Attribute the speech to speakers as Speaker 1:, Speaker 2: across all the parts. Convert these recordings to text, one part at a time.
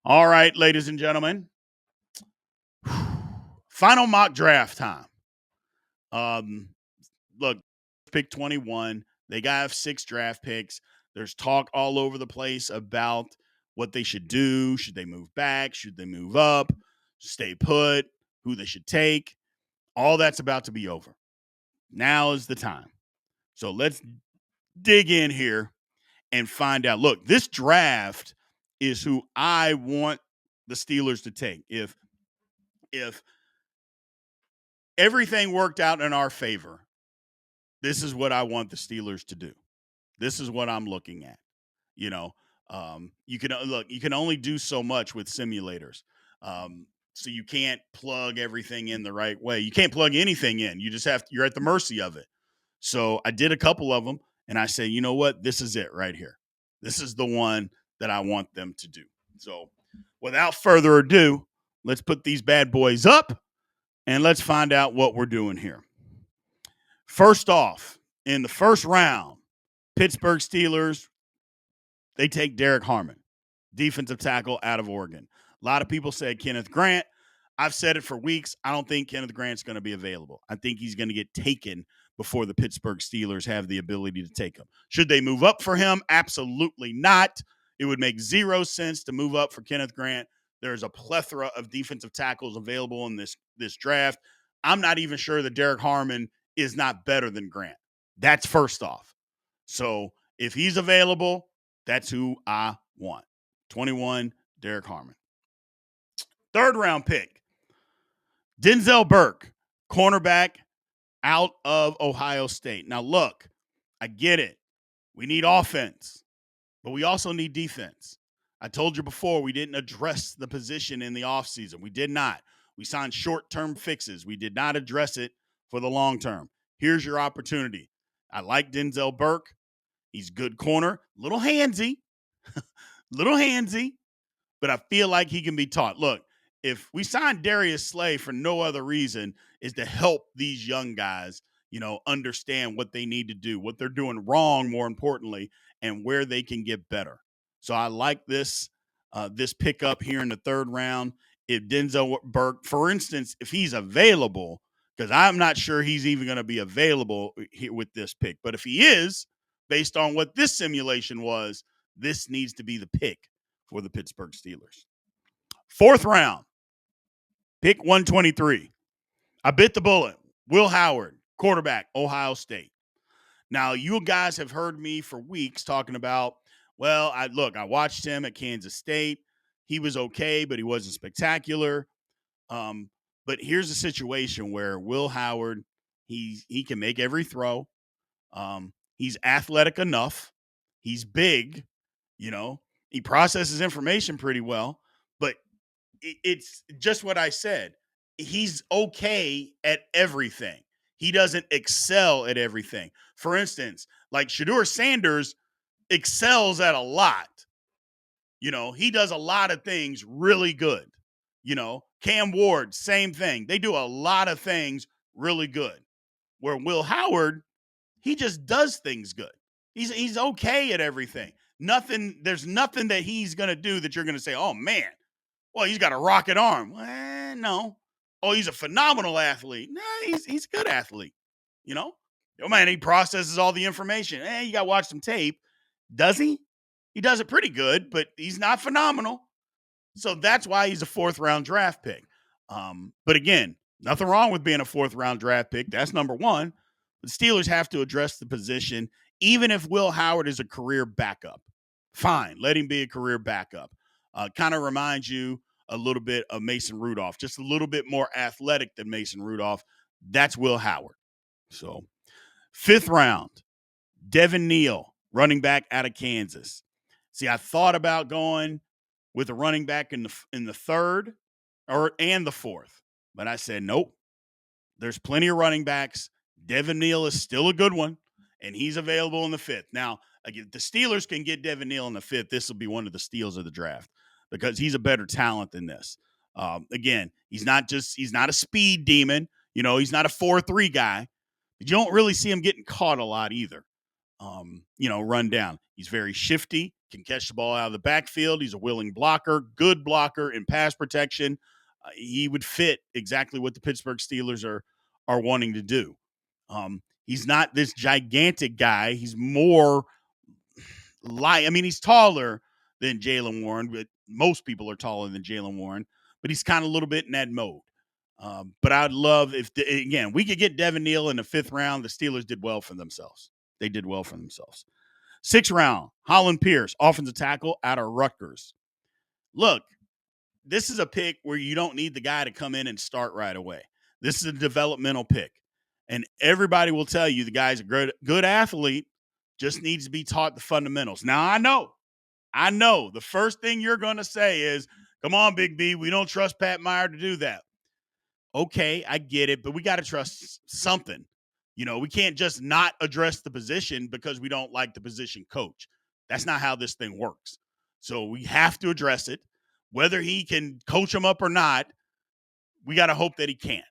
Speaker 1: All right, ladies and gentlemen. Final mock draft time. Um, Look, pick 21. They got 6 draft picks. There's talk all over the place about what they should do. Should they move back? Should they move up? Stay put? Who they should take? All that's about to be over. Now is the time. So let's dig in here and find out. Look, this draft is who I want the Steelers to take. If everything worked out in our favor, this is what I want the Steelers to do. This is what I'm looking at. You know, you can look. You can only do so much with simulators, so you can't plug everything in the right way. You can't plug anything in. You just have. You're at the mercy of it. So I did a couple of them, and I say, you know what? This is it right here. This is the one that I want them to do. So, without further ado, let's put these bad boys up, and let's find out what we're doing here. First off, in the first round, Pittsburgh Steelers, they take Derek Harmon, defensive tackle out of Oregon. A lot of people said Kenneth Grant. I've said it for weeks. I don't think Kenneth Grant's going to be available. I think he's going to get taken before the Pittsburgh Steelers have the ability to take him. Should they move up for him? Absolutely not. It would make zero sense to move up for Kenneth Grant. There's a plethora of defensive tackles available in this draft. I'm not even sure that Derek Harmon is not better than Grant. That's first off. So if he's available, that's who I want. 21, Derek Harmon. Third round pick, Denzel Burke, cornerback out of Ohio State. Now, look, I get it. We need offense, but we also need defense. I told you before, we didn't address the position in the offseason. We did not. We signed short-term fixes. We did not address it for the long term. Here's your opportunity. I like Denzel Burke. He's good corner, little handsy, but I feel like he can be taught. Look, if we signed Darius Slay for no other reason is to help these young guys, understand what they need to do, what they're doing wrong, more importantly, and where they can get better. So I like this pickup here in the third round. If Denzel Burke, for instance, if he's available, because I'm not sure he's even going to be available here with this pick, but if he is, based on what this simulation was, this needs to be the pick for the Pittsburgh Steelers. Fourth round, pick 123. I bit the bullet. Will Howard, quarterback, Ohio State. Now, you guys have heard me for weeks talking about, well, I watched him at Kansas State. He was okay, but he wasn't spectacular. But here's a situation where Will Howard, he can make every throw. He's athletic enough. He's big, he processes information pretty well, but it's just what I said. He's okay at everything. He doesn't excel at everything. For instance, like Shedeur Sanders excels at a lot. He does a lot of things really good. Cam Ward, same thing. They do a lot of things really good. Where Will Howard, he just does things good. He's okay at everything. There's nothing that he's going to do that you're going to say, oh, man, well, he's got a rocket arm. Well, no. Oh, he's a phenomenal athlete. No, he's a good athlete. Oh, man, he processes all the information. You got to watch some tape. Does he? He does it pretty good, but he's not phenomenal. So that's why he's a fourth round draft pick. But again, nothing wrong with being a fourth round draft pick. That's number one. The Steelers have to address the position, even if Will Howard is a career backup. Fine, let him be a career backup. Kind of reminds you a little bit of Mason Rudolph, just a little bit more athletic than Mason Rudolph. That's Will Howard. So, fifth round, Devin Neal, running back out of Kansas. See, I thought about going with a running back in the third and the fourth, but I said nope. There's plenty of running backs. Devin Neal is still a good one, and he's available in the fifth. Now, again, the Steelers can get Devin Neal in the fifth. This will be one of the steals of the draft because he's a better talent than this. Again, he's not a speed demon. He's not a 4-3 guy. You don't really see him getting caught a lot either. Run down. He's very shifty. can catch the ball out of the backfield. He's a willing blocker, good blocker in pass protection. He would fit exactly what the Pittsburgh Steelers are wanting to do. He's not this gigantic guy. He's more light. I mean, he's taller than Jaylen Warren, but most people are taller than Jaylen Warren. But he's kind of a little bit in that mode. But I'd love if, again, we could get Devin Neal in the 5th round. The Steelers did well for themselves. They did well for themselves. 6th round, Holland Pierce, offensive tackle out of Rutgers. Look, this is a pick where you don't need the guy to come in and start right away. This is a developmental pick. And everybody will tell you the guy's a good athlete, just needs to be taught the fundamentals. Now, I know the first thing you're going to say is, come on, Big B, we don't trust Pat Meyer to do that. Okay, I get it, but we got to trust something. We can't just not address the position because we don't like the position coach. That's not how this thing works. So we have to address it. Whether he can coach him up or not, we got to hope that he can.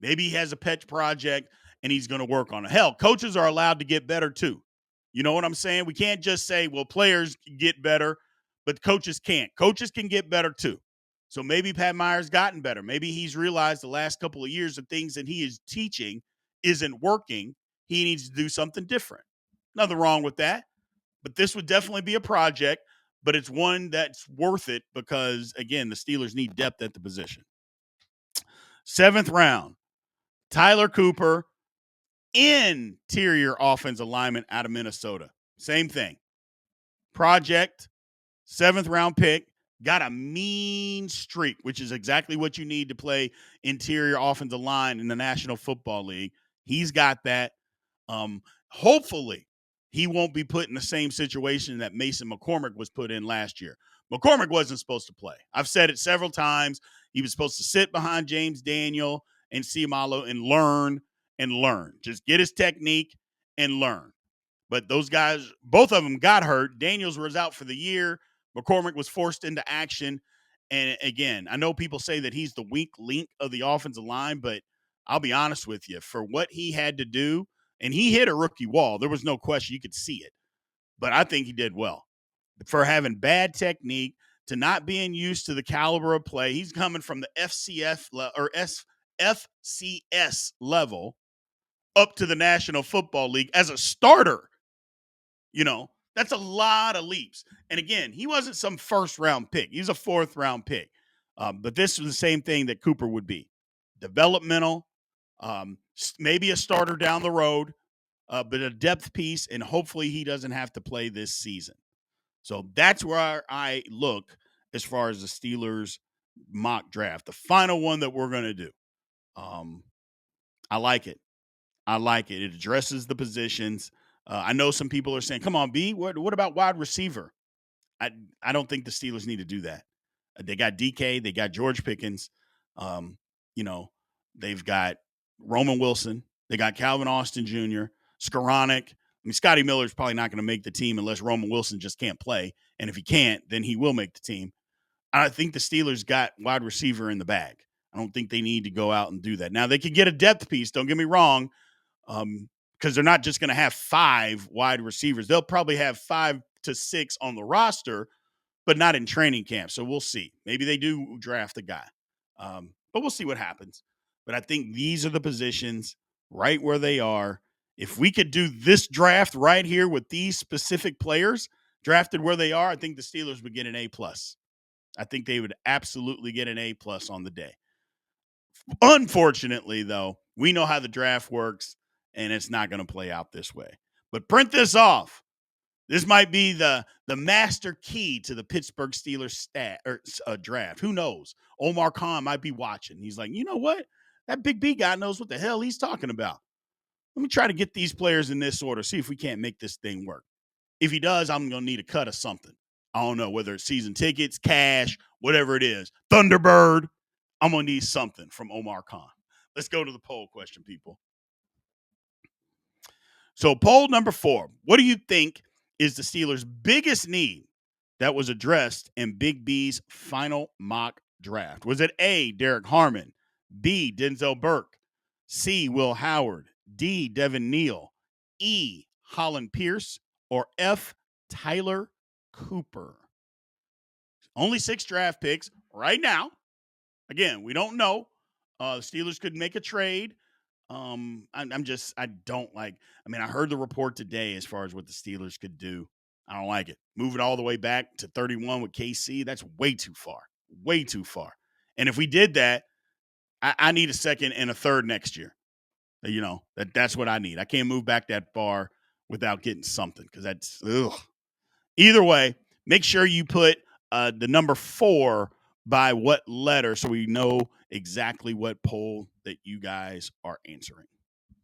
Speaker 1: Maybe he has a pet project and he's going to work on it. Hell, coaches are allowed to get better too. You know what I'm saying? We can't just say, well, players get better, but coaches can't. Coaches can get better too. So maybe Pat Meyer's gotten better. Maybe he's realized the last couple of years the things that he is teaching isn't working. He needs to do something different. Nothing wrong with that. But this would definitely be a project, but it's one that's worth it because, again, the Steelers need depth at the position. 7th round, Tyler Cooper, interior offensive lineman out of Minnesota. Same thing. Project, 7th round pick, got a mean streak, which is exactly what you need to play interior offensive line in the National Football League. He's got that. Hopefully, he won't be put in the same situation that Mason McCormick was put in last year. McCormick wasn't supposed to play. I've said it several times. He was supposed to sit behind James Daniel and Seumalo and learn. Just get his technique and learn. But those guys, both of them got hurt. Daniels was out for the year. McCormick was forced into action. And again, I know people say that he's the weak link of the offensive line, but I'll be honest with you. For what he had to do, and he hit a rookie wall. There was no question. You could see it. But I think he did well. For having bad technique, to not being used to the caliber of play, he's coming from the FCS level up to the National Football League as a starter. That's a lot of leaps. And again, he wasn't some 1st round pick. He's a 4th round pick. But this was the same thing that Cooper would be. Developmental, maybe a starter down the road, but a depth piece, and hopefully he doesn't have to play this season. So that's where I look as far as the Steelers mock draft. The final one that we're going to do. I like it. It addresses the positions. I know some people are saying, come on, B, what about wide receiver? I don't think the Steelers need to do that. They got DK. They got George Pickens. They've got Roman Wilson. They got Calvin Austin Jr., Skoranek. Scotty Miller's probably not going to make the team unless Roman Wilson just can't play. And if he can't, then he will make the team. I think the Steelers got wide receiver in the bag. I don't think they need to go out and do that. Now, they could get a depth piece. Don't get me wrong. Because they're not just going to have 5 wide receivers. They'll probably have 5 to 6 on the roster, but not in training camp. So we'll see. Maybe they do draft a guy. But we'll see what happens. But I think these are the positions right where they are. If we could do this draft right here with these specific players drafted where they are, I think the Steelers would get an A+. I think they would absolutely get an A+ on the day. Unfortunately, though, we know how the draft works, and it's not going to play out this way. But print this off. This might be the master key to the Pittsburgh Steelers draft. Who knows? Omar Khan might be watching. He's like, you know what? That Big B guy knows what the hell he's talking about. Let me try to get these players in this order, see if we can't make this thing work. If he does, I'm going to need a cut of something. I don't know, whether it's season tickets, cash, whatever it is. Thunderbird. I'm going to need something from Omar Khan. Let's go to the poll question, people. So poll number 4. What do you think is the Steelers' biggest need that was addressed in Big B's final mock draft? Was it A, Derek Harmon, B, Denzel Burke, C, Will Howard, D, Devin Neal, E, Holland Pierce, or F, Tyler Cooper. Only 6 draft picks right now. Again, we don't know. The Steelers could make a trade. I don't like. I mean, I heard the report today as far as what the Steelers could do. I don't like it. Move it all the way back to 31 with KC. That's way too far. Way too far. And if we did that, I need a second and a third next year. That's what I need. I can't move back that far without getting something because that's ugh. Either way, make sure you put the number 4 by what letter so we know exactly what poll that you guys are answering.